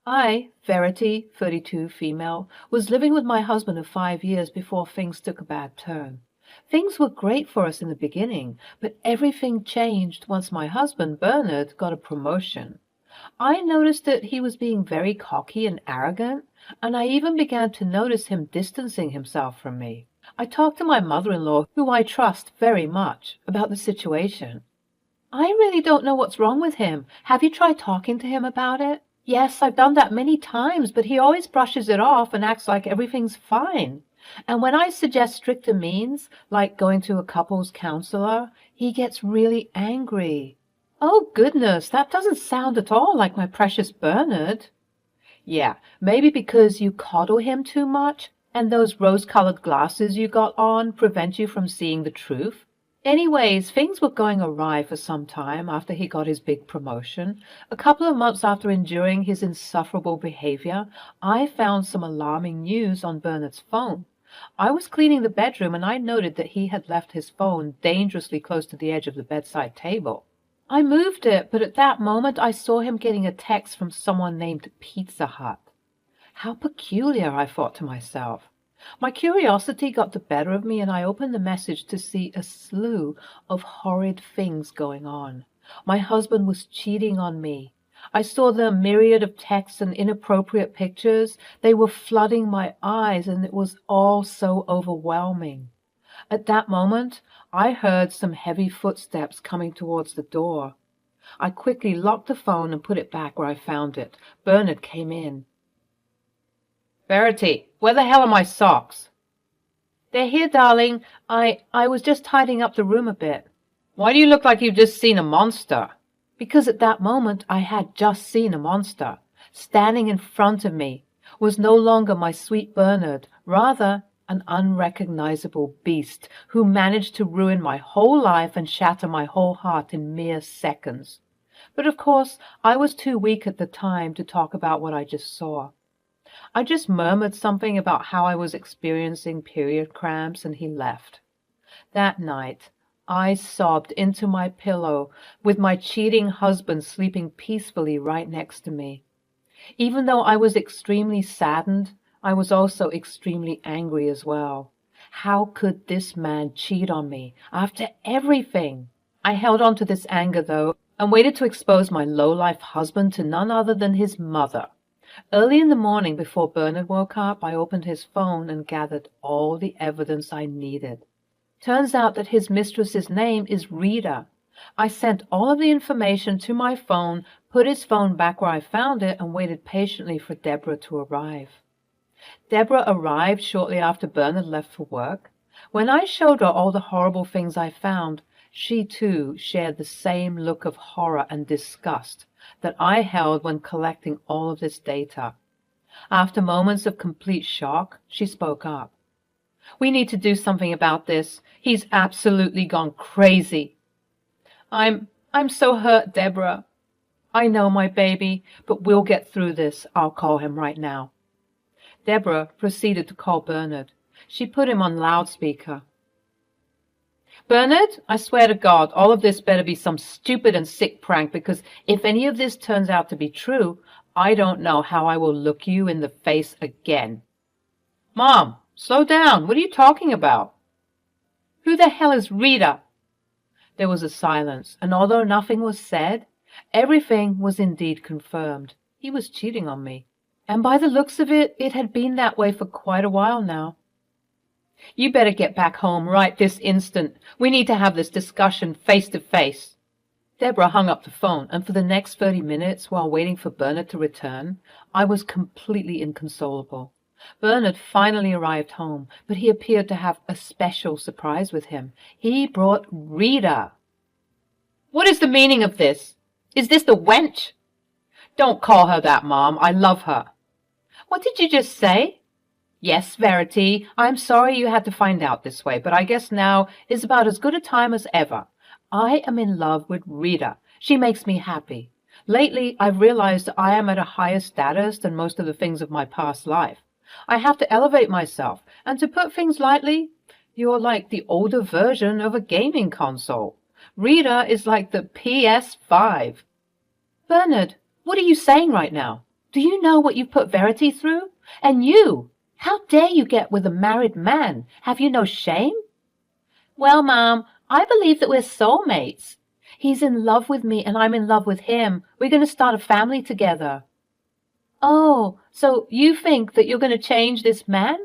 I, Verity, 32, female, was living with my husband of 5 years before things took a bad turn. Things were great for us in the beginning, but everything changed once my husband, Bernard, got a promotion. I noticed that he was being very cocky and arrogant, and I even began to notice him distancing himself from me. I talked to my mother-in-law, who I trust very much, about the situation. I really don't know what's wrong with him. Have you tried talking to him about it? Yes, I've done that many times, but he always brushes it off and acts like everything's fine. And when I suggest stricter means, like going to a couples counselor, he gets really angry. Oh, goodness, that doesn't sound at all like my precious Bernard. Yeah, maybe because you coddle him too much, and those rose-colored glasses you got on prevent you from seeing the truth. Anyways, things were going awry for some time after he got his big promotion. A couple of months after enduring his insufferable behavior, I found some alarming news on Bernard's phone. I was cleaning the bedroom and I noted that he had left his phone dangerously close to the edge of the bedside table. I moved it, but at that moment I saw him getting a text from someone named Pizza Hut. How peculiar, I thought to myself. My curiosity got the better of me, and I opened the message to see a slew of horrid things going on. My husband was cheating on me. I saw the myriad of texts and inappropriate pictures. They were flooding my eyes, and it was all so overwhelming. At that moment, I heard some heavy footsteps coming towards the door. I quickly locked the phone and put it back where I found it. Bernard came in. Verity, where the hell are my socks? They're here, darling. I was just tidying up the room a bit. Why do you look like you've just seen a monster? Because at that moment I had just seen a monster. Standing in front of me was no longer my sweet Bernard, rather an unrecognizable beast who managed to ruin my whole life and shatter my whole heart in mere seconds. But of course I was too weak at the time to talk about what I just saw. I just murmured something about how I was experiencing period cramps, and he left. That night, I sobbed into my pillow with my cheating husband sleeping peacefully right next to me. Even though I was extremely saddened, I was also extremely angry as well. How could this man cheat on me after everything? I held on to this anger, though, and waited to expose my low-life husband to none other than his mother. Early in the morning, before Bernard woke up, I opened his phone and gathered all the evidence I needed. Turns out that his mistress's name is Rita. I sent all of the information to my phone, put his phone back where I found it, and waited patiently for Deborah to arrive. Deborah arrived shortly after Bernard left for work. When I showed her all the horrible things I found, she too shared the same look of horror and disgust that I held when collecting all of this data. After moments of complete shock, she spoke up. We need to do something about this. He's absolutely gone crazy. I'm so hurt, Deborah. I know, my baby, but we'll get through this. I'll call him right now. Deborah proceeded to call Bernard. She put him on loudspeaker. Bernard, I swear to God, all of this better be some stupid and sick prank, because if any of this turns out to be true, I don't know how I will look you in the face again. Mom, slow down. What are you talking about? Who the hell is Rita? There was a silence, and although nothing was said, everything was indeed confirmed. He was cheating on me. And by the looks of it, it had been that way for quite a while now. You better get back home right this instant. We need to have this discussion face to face. Deborah hung up the phone, and for the next 30 minutes, while waiting for Bernard to return, I was completely inconsolable. Bernard finally arrived home, but he appeared to have a special surprise with him. He brought Rita. What is the meaning of this? Is this the wench? Don't call her that, Mom. I love her. What did you just say? Yes, Verity, I'm sorry you had to find out this way, but I guess now is about as good a time as ever. I am in love with Rita. She makes me happy. Lately, I've realized I am at a higher status than most of the things of my past life. I have to elevate myself, and to put things lightly, you're like the older version of a gaming console. Rita is like the PS5. Bernard, what are you saying right now? Do you know what you've put Verity through? And you! How dare you get with a married man? Have you no shame? Well, Mom, I believe that we're soulmates. He's in love with me and I'm in love with him. We're going to start a family together. Oh, so you think that you're going to change this man?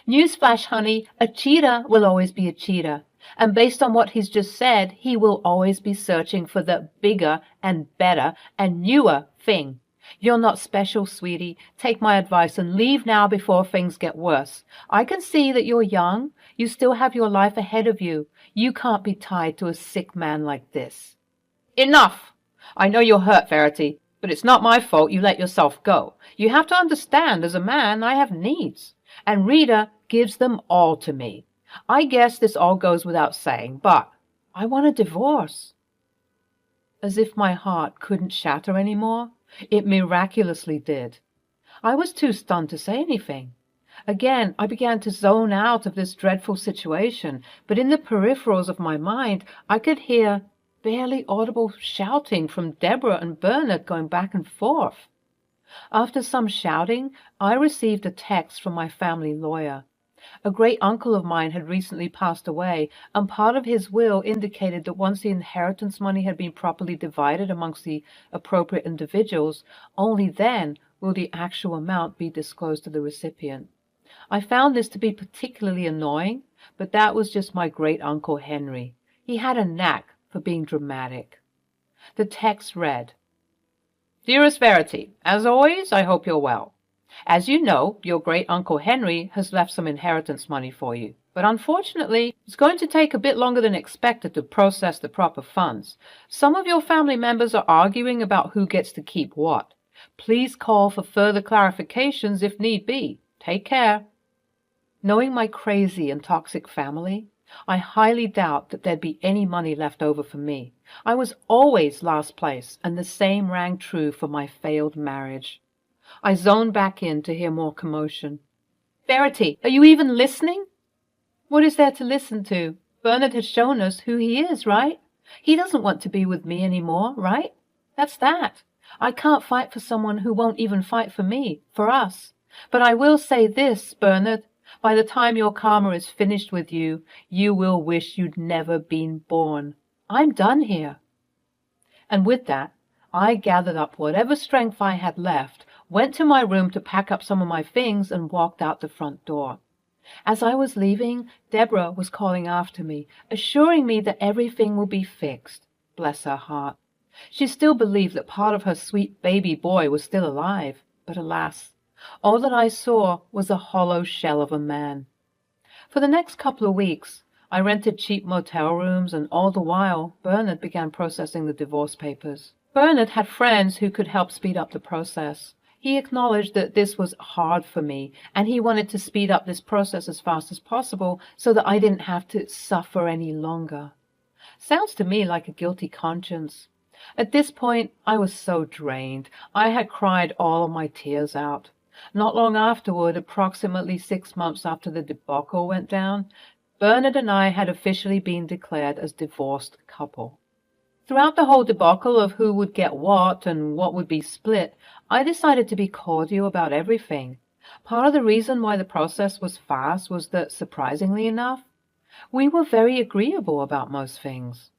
Newsflash, honey, a cheater will always be a cheater. And based on what he's just said, he will always be searching for the bigger and better and newer thing. You're not special, sweetie. Take my advice and leave now before things get worse. I can see that you're young. You still have your life ahead of you. You can't be tied to a sick man like this. Enough! I know you're hurt, Verity, but it's not my fault you let yourself go. You have to understand, as a man, I have needs. And Rita gives them all to me. I guess this all goes without saying, but I want a divorce. As if my heart couldn't shatter any more, it miraculously did. I was too stunned to say anything. Again, I began to zone out of this dreadful situation, but in the peripherals of my mind, I could hear barely audible shouting from Deborah and Bernard going back and forth. After some shouting, I received a text from my family lawyer. A great-uncle of mine had recently passed away, and part of his will indicated that once the inheritance money had been properly divided amongst the appropriate individuals, only then will the actual amount be disclosed to the recipient. I found this to be particularly annoying, but that was just my great-uncle Henry. He had a knack for being dramatic. The text read, Dearest Verity, as always, I hope you're well. As you know, your great-uncle Henry has left some inheritance money for you, but unfortunately, it's going to take a bit longer than expected to process the proper funds. Some of your family members are arguing about who gets to keep what. Please call for further clarifications if need be. Take care. Knowing my crazy and toxic family, I highly doubt that there'd be any money left over for me. I was always last place, and the same rang true for my failed marriage. I zoned back in to hear more commotion. Verity, are you even listening? What is there to listen to? Bernard has shown us who he is, right? He doesn't want to be with me anymore, right? That's that. I can't fight for someone who won't even fight for me, for us. But I will say this, Bernard. By the time your karma is finished with you, you will wish you'd never been born. I'm done here. And with that, I gathered up whatever strength I had left, went to my room to pack up some of my things, and walked out the front door. As I was leaving, Deborah was calling after me, assuring me that everything will be fixed. Bless her heart. She still believed that part of her sweet baby boy was still alive, but alas, all that I saw was a hollow shell of a man. For the next couple of weeks, I rented cheap motel rooms, and all the while, Bernard began processing the divorce papers. Bernard had friends who could help speed up the process. He acknowledged that this was hard for me, and he wanted to speed up this process as fast as possible so that I didn't have to suffer any longer. Sounds to me like a guilty conscience. At this point, I was so drained. I had cried all of my tears out. Not long afterward, approximately 6 months after the debacle went down, Bernard and I had officially been declared as divorced couple. Throughout the whole debacle of who would get what and what would be split, I decided to be cordial about everything. Part of the reason why the process was fast was that, surprisingly enough, we were very agreeable about most things.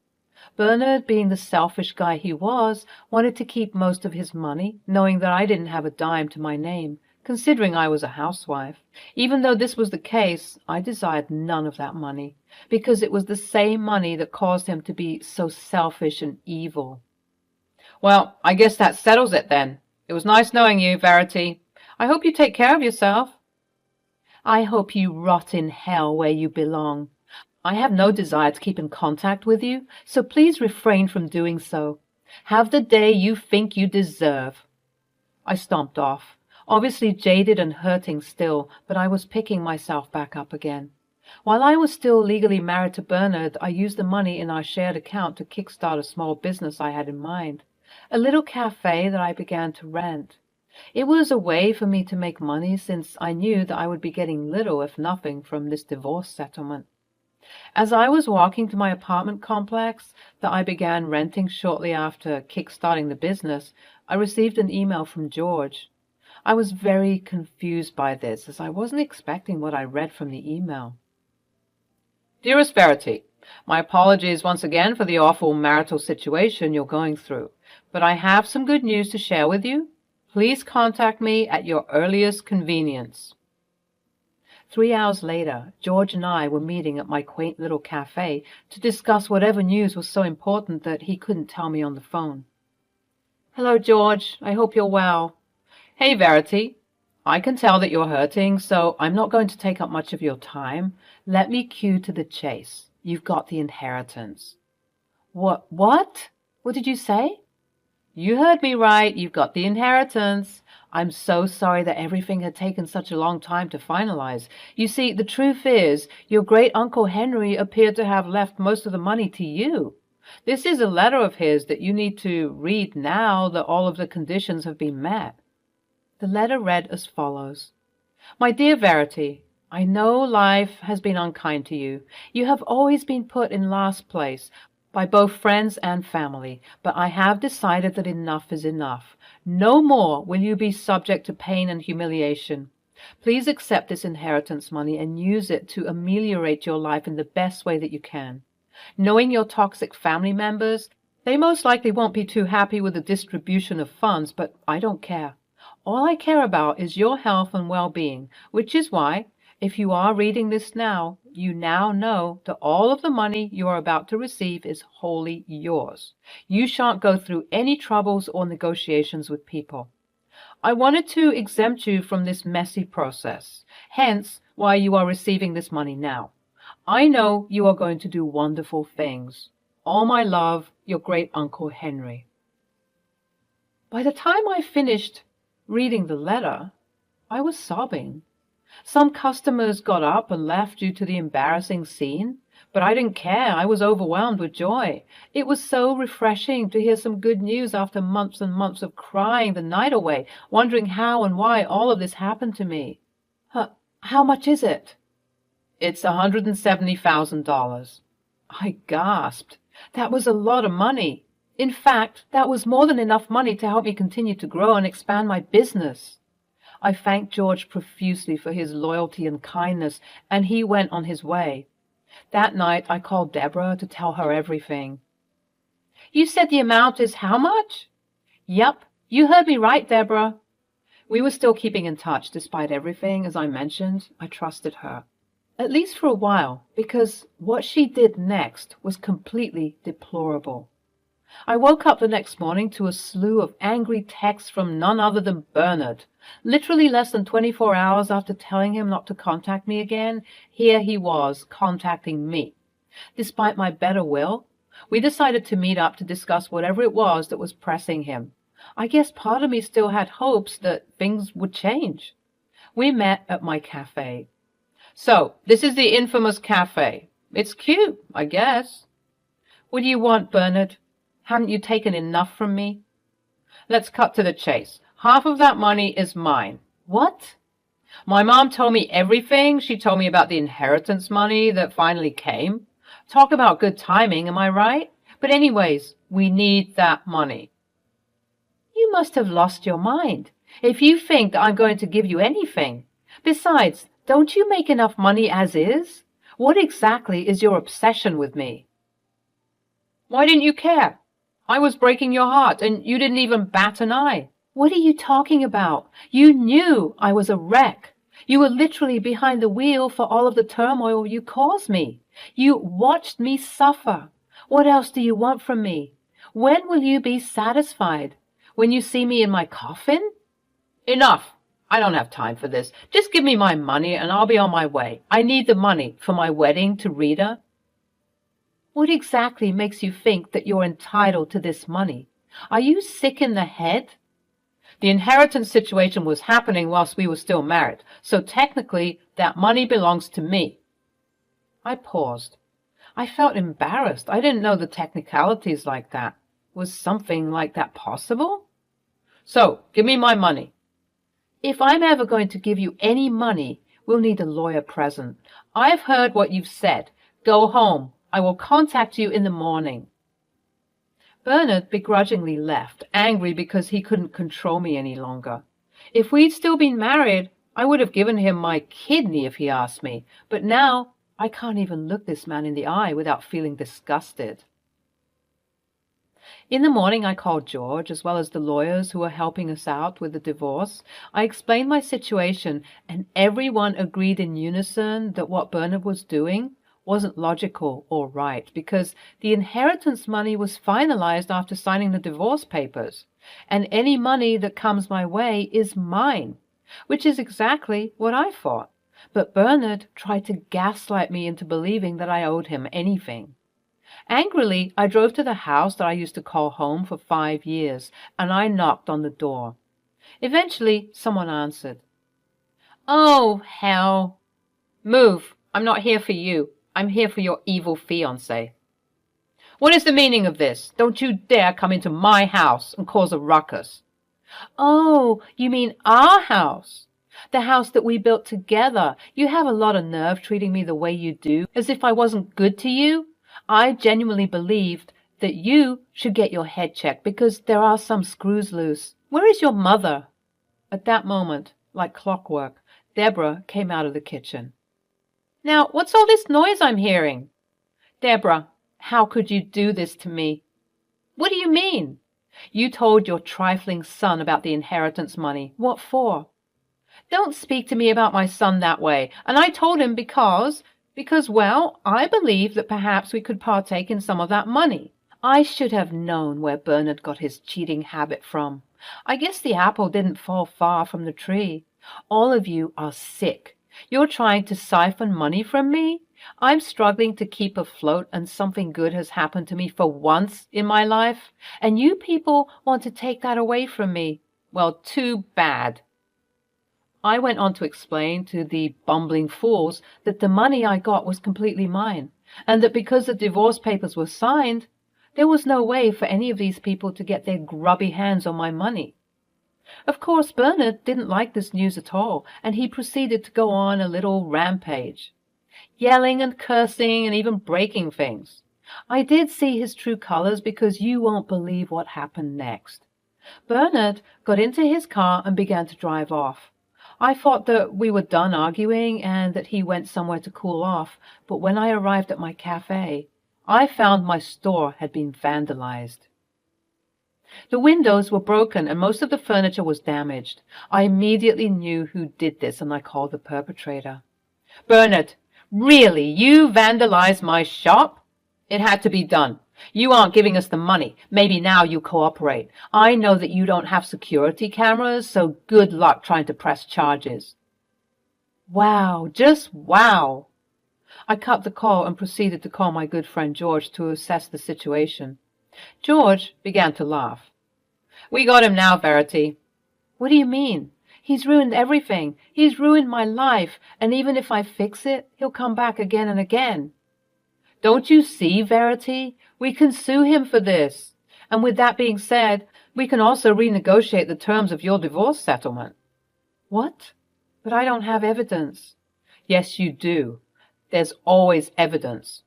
Bernard, being the selfish guy he was, wanted to keep most of his money, knowing that I didn't have a dime to my name, considering I was a housewife. Even though this was the case, I desired none of that money, because it was the same money that caused him to be so selfish and evil. Well, I guess that settles it then. It was nice knowing you, Verity. I hope you take care of yourself. I hope you rot in hell where you belong. I have no desire to keep in contact with you, so please refrain from doing so. Have the day you think you deserve. I stomped off, obviously jaded and hurting still, but I was picking myself back up again. While I was still legally married to Bernard, I used the money in our shared account to kickstart a small business I had in mind, a little cafe that I began to rent. It was a way for me to make money since I knew that I would be getting little, if nothing, from this divorce settlement. As I was walking to my apartment complex that I began renting shortly after kickstarting the business, I received an email from George. I was very confused by this, as I wasn't expecting what I read from the email. Dearest Verity, my apologies once again for the awful marital situation you're going through, but I have some good news to share with you. Please contact me at your earliest convenience. 3 hours later, George and I were meeting at my quaint little cafe to discuss whatever news was so important that he couldn't tell me on the phone. Hello, George. I hope you're well. Hey, Verity. I can tell that you're hurting, so I'm not going to take up much of your time. Let me cue to the chase. You've got the inheritance. What? What did you say? You heard me right. You've got the inheritance. I'm so sorry that everything had taken such a long time to finalize. You see, the truth is, your great-uncle Henry appeared to have left most of the money to you. This is a letter of his that you need to read now that all of the conditions have been met. The letter read as follows. My dear Verity, I know life has been unkind to you. You have always been put in last place by both friends and family, but I have decided that enough is enough. No more will you be subject to pain and humiliation. Please accept this inheritance money and use it to ameliorate your life in the best way that you can. Knowing your toxic family members, they most likely won't be too happy with the distribution of funds, but I don't care. All I care about is your health and well-being, which is why, if you are reading this now, you now know that all of the money you are about to receive is wholly yours. You shan't go through any troubles or negotiations with people. I wanted to exempt you from this messy process, hence why you are receiving this money now. I know you are going to do wonderful things. All my love, your great-uncle Henry. By the time I finished reading the letter, I was sobbing. Some customers got up and left due to the embarrassing scene, but I didn't care. I was overwhelmed with joy. It was so refreshing to hear some good news after months and months of crying the night away, wondering how and why all of this happened to me. How much is it? It's $170,000. I gasped. That was a lot of money. In fact, that was more than enough money to help me continue to grow and expand my business. I thanked George profusely for his loyalty and kindness, and he went on his way. That night, I called Deborah to tell her everything. You said the amount is how much? Yep, you heard me right, Deborah. We were still keeping in touch despite everything, as I mentioned. I trusted her. At least for a while, because what she did next was completely deplorable. I woke up the next morning to a slew of angry texts from none other than Bernard. Literally less than 24 hours after telling him not to contact me again, here he was contacting me. Despite my better will, we decided to meet up to discuss whatever it was that was pressing him. I guess part of me still had hopes that things would change. We met at my cafe. So, this is the infamous cafe. It's cute, I guess. What do you want, Bernard? Haven't you taken enough from me? Let's cut to the chase. Half of that money is mine. What? My mom told me everything. She told me about the inheritance money that finally came. Talk about good timing, am I right? But anyways, we need that money. You must have lost your mind if you think that I'm going to give you anything. Besides, don't you make enough money as is? What exactly is your obsession with me? Why didn't you care? I was breaking your heart, and you didn't even bat an eye. What are you talking about? You knew I was a wreck. You were literally behind the wheel for all of the turmoil you caused me. You watched me suffer. What else do you want from me? When will you be satisfied? When you see me in my coffin? Enough. I don't have time for this. Just give me my money, and I'll be on my way. I need the money for my wedding to Rita. What exactly makes you think that you're entitled to this money? Are you sick in the head? The inheritance situation was happening whilst we were still married, so technically that money belongs to me. I paused. I felt embarrassed. I didn't know the technicalities like that. Was something like that possible? So, give me my money. If I'm ever going to give you any money, we'll need a lawyer present. I've heard what you've said. Go home. I will contact you in the morning. Bernard begrudgingly left, angry because he couldn't control me any longer. If we'd still been married, I would have given him my kidney if he asked me, but now I can't even look this man in the eye without feeling disgusted. In the morning, I called George, as well as the lawyers who were helping us out with the divorce. I explained my situation, and everyone agreed in unison that what Bernard was doing wasn't logical or right, because the inheritance money was finalized after signing the divorce papers, and any money that comes my way is mine, which is exactly what I thought. But Bernard tried to gaslight me into believing that I owed him anything. Angrily, I drove to the house that I used to call home for 5 years, and I knocked on the door. Eventually, someone answered. "Oh, hell. Move. I'm not here for you. I'm here for your evil fiancé." "What is the meaning of this? Don't you dare come into my house and cause a ruckus." "Oh, you mean our house? The house that we built together. You have a lot of nerve treating me the way you do, as if I wasn't good to you. I genuinely believed that you should get your head checked because there are some screws loose. Where is your mother?" At that moment, like clockwork, Deborah came out of the kitchen. "Now, what's all this noise I'm hearing?" "Deborah, how could you do this to me?" "What do you mean?" "You told your trifling son about the inheritance money. What for?" "Don't speak to me about my son that way. And I told him because, well, I believe that perhaps we could partake in some of that money. I should have known where Bernard got his cheating habit from. I guess the apple didn't fall far from the tree. All of you are sick. You're trying to siphon money from me? I'm struggling to keep afloat, and something good has happened to me for once in my life, and you people want to take that away from me. Well, too bad." I went on to explain to the bumbling fools that the money I got was completely mine, and that because the divorce papers were signed, there was no way for any of these people to get their grubby hands on my money. Of course, Bernard didn't like this news at all, and he proceeded to go on a little rampage, yelling and cursing and even breaking things. I did see his true colors because you won't believe what happened next. Bernard got into his car and began to drive off. I thought that we were done arguing and that he went somewhere to cool off, but when I arrived at my cafe, I found my store had been vandalized. The windows were broken and most of the furniture was damaged. I immediately knew who did this, and I called the perpetrator. "Bernard, really, you vandalized my shop? It had to be done. You aren't giving us the money. Maybe now you cooperate. I know that you don't have security cameras, so good luck trying to press charges." Wow, just wow. I cut the call and proceeded to call my good friend George to assess the situation. George began to laugh. "We got him now, Verity." "What do you mean? He's ruined everything. He's ruined my life, and even if I fix it, he'll come back again and again." "Don't you see, Verity? We can sue him for this. And with that being said, we can also renegotiate the terms of your divorce settlement." "What? But I don't have evidence." "Yes, you do. There's always evidence."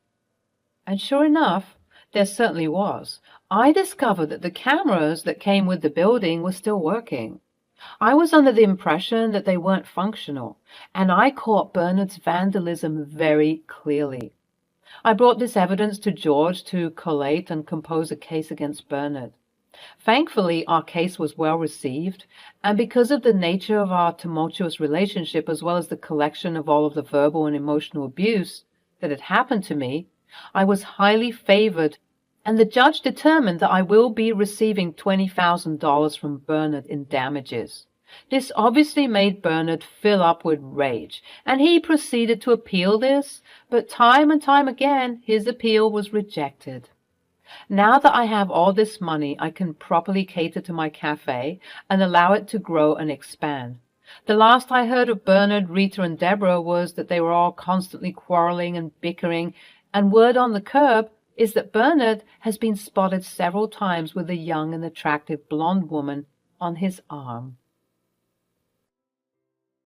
And sure enough, there certainly was. I discovered that the cameras that came with the building were still working. I was under the impression that they weren't functional, and I caught Bernard's vandalism very clearly. I brought this evidence to George to collate and compose a case against Bernard. Thankfully, our case was well received, and because of the nature of our tumultuous relationship, as well as the collection of all of the verbal and emotional abuse that had happened to me, I was highly favored, and the judge determined that I will be receiving $20,000 from Bernard in damages. This obviously made Bernard fill up with rage, and he proceeded to appeal this, but time and time again his appeal was rejected. Now that I have all this money, I can properly cater to my cafe and allow it to grow and expand. The last I heard of Bernard, Rita, and Deborah was that they were all constantly quarreling and bickering, and word on the curb is that Bernard has been spotted several times with a young and attractive blonde woman on his arm.